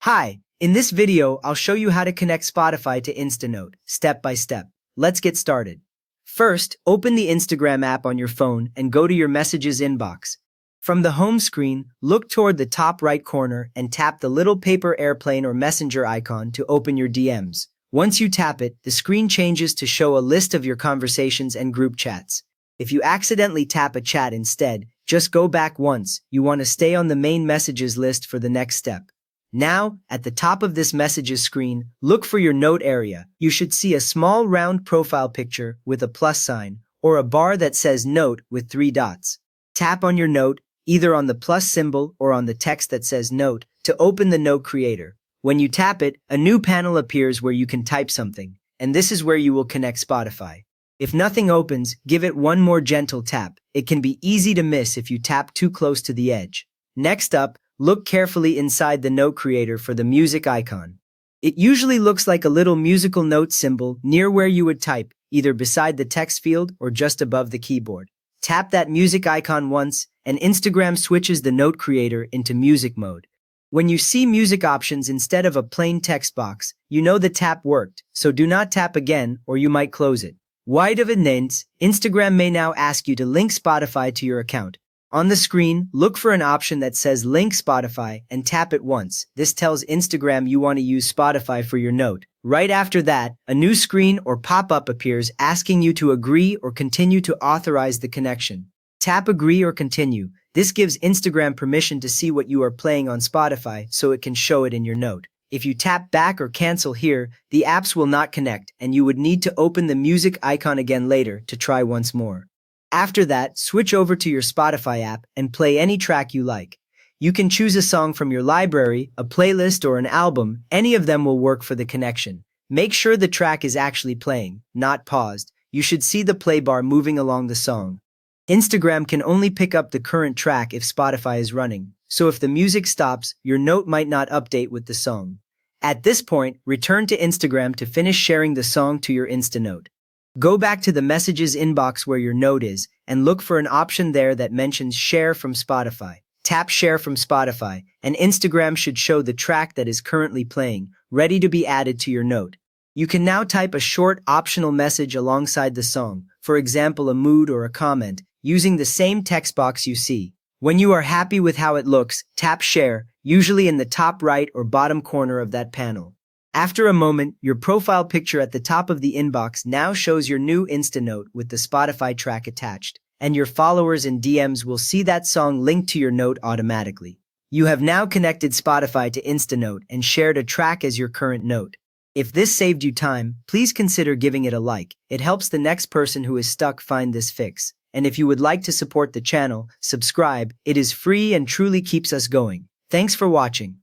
Hi, in this video, I'll show you how to connect Spotify to Instanote, step by step. Let's get started. First, open the Instagram app on your phone and go to your messages inbox. From the home screen, look toward the top right corner and tap the little paper airplane or messenger icon to open your DMs. Once you tap it, the screen changes to show a list of your conversations and group chats. If you accidentally tap a chat instead, just go back once. You want to stay on the main messages list for the next step. Now, at the top of this messages screen, look for your note area. You should see a small round profile picture with a plus sign, or a bar that says note with 3 dots. Tap on your note, either on the plus symbol or on the text that says note, to open the note creator. When you tap it, a new panel appears where you can type something, and this is where you will connect Spotify. If nothing opens, give it one more gentle tap. It can be easy to miss if you tap too close to the edge. Next up, look carefully inside the note creator for the music icon. It usually looks like a little musical note symbol near where you would type, either beside the text field or just above the keyboard. Tap that music icon once, and Instagram switches the note creator into music mode. When you see music options instead of a plain text box, you know the tap worked, so do not tap again or you might close it. Wide of events, Instagram may now ask you to link Spotify to your account. On the screen, look for an option that says Link Spotify and tap it once. This tells Instagram you want to use Spotify for your note. Right after that, a new screen or pop-up appears asking you to agree or continue to authorize the connection. Tap Agree or Continue. This gives Instagram permission to see what you are playing on Spotify so it can show it in your note. If you tap back or cancel here, the apps will not connect and you would need to open the music icon again later to try once more. After that, switch over to your Spotify app and play any track you like. You can choose a song from your library, a playlist, or an album. Any of them will work for the connection. Make sure the track is actually playing, not paused. You should see the play bar moving along the song. Instagram can only pick up the current track if Spotify is running, so if the music stops, your note might not update with the song. At this point, return to Instagram to finish sharing the song to your Instanote. Go back to the messages inbox where your note is and look for an option there that mentions Share from Spotify. Tap Share from Spotify, and Instagram should show the track that is currently playing, ready to be added to your note. You can now type a short optional message alongside the song, for example a mood or a comment, using the same text box you see. When you are happy with how it looks, tap Share, usually in the top right or bottom corner of that panel. After a moment, your profile picture at the top of the inbox now shows your new Instanote with the Spotify track attached, and your followers and DMs will see that song linked to your note automatically. You have now connected Spotify to Instanote and shared a track as your current note. If this saved you time, please consider giving it a like. It helps the next person who is stuck find this fix. And if you would like to support the channel, subscribe. It is free and truly keeps us going. Thanks for watching.